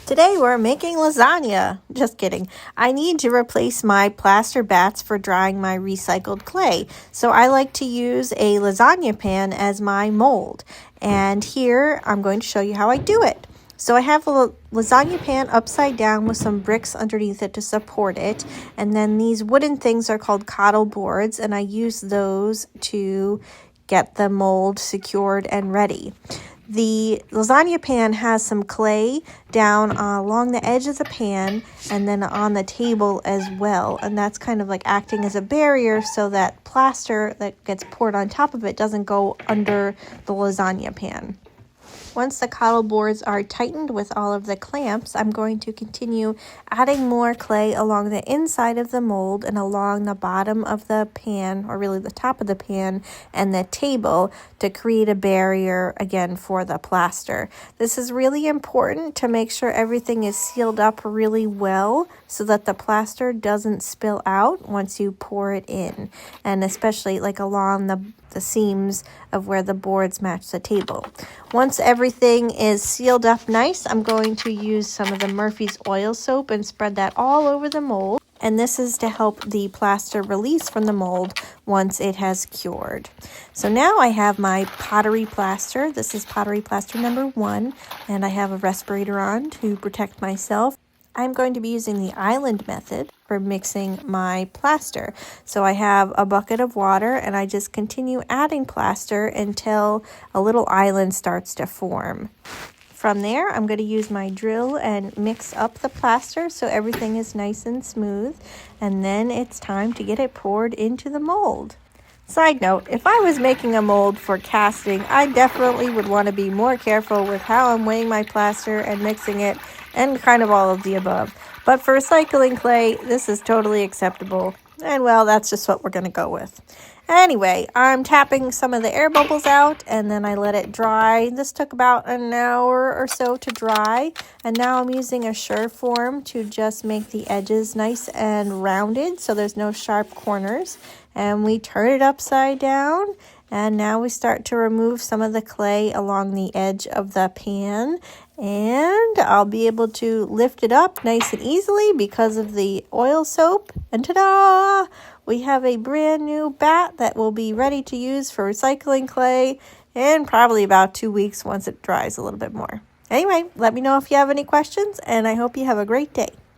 Today we're making lasagna. Just kidding. I need to replace my plaster bats for drying my recycled clay. So I like to use a lasagna pan as my mold. And here I'm going to show you how I do it. So I have a lasagna pan upside down with some bricks underneath it to support it. And then these wooden things are called cottle boards, and I use those to get the mold secured and ready. The lasagna pan has some clay down along the edge of the pan and then on the table as well. And that's kind of like acting as a barrier so that plaster that gets poured on top of it doesn't go under the lasagna pan. Once the cottle boards are tightened with all of the clamps, I'm going to continue adding more clay along the inside of the mold and along the bottom of the pan, or really the top of the pan, and the table to create a barrier again for the plaster. This is really important to make sure everything is sealed up really well so that the plaster doesn't spill out once you pour it in, and especially like along the seams of where the boards match the table. Once everything is sealed up nice, I'm going to use some of the Murphy's oil soap and spread that all over the mold. And this is to help the plaster release from the mold once it has cured. So now I have my pottery plaster. This is pottery plaster number 1, and I have a respirator on to protect myself. I'm going to be using the island method for mixing my plaster. So I have a bucket of water and I just continue adding plaster until a little island starts to form. From there, I'm going to use my drill and mix up the plaster so everything is nice and smooth. And then it's time to get it poured into the mold. Side note, if I was making a mold for casting, I definitely would want to be more careful with how I'm weighing my plaster and mixing it and kind of all of the above. But for recycling clay, this is totally acceptable. And well, that's just what we're going to go with. Anyway, I'm tapping some of the air bubbles out and then I let it dry. This took about an hour or so to dry. And now I'm using a Surform to just make the edges nice and rounded so there's no sharp corners. And we turn it upside down. And now we start to remove some of the clay along the edge of the pan. And I'll be able to lift it up nice and easily because of the oil soap. And ta-da! We have a brand new bat that will be ready to use for recycling clay in probably about 2 weeks once it dries a little bit more. Anyway, let me know if you have any questions, and I hope you have a great day.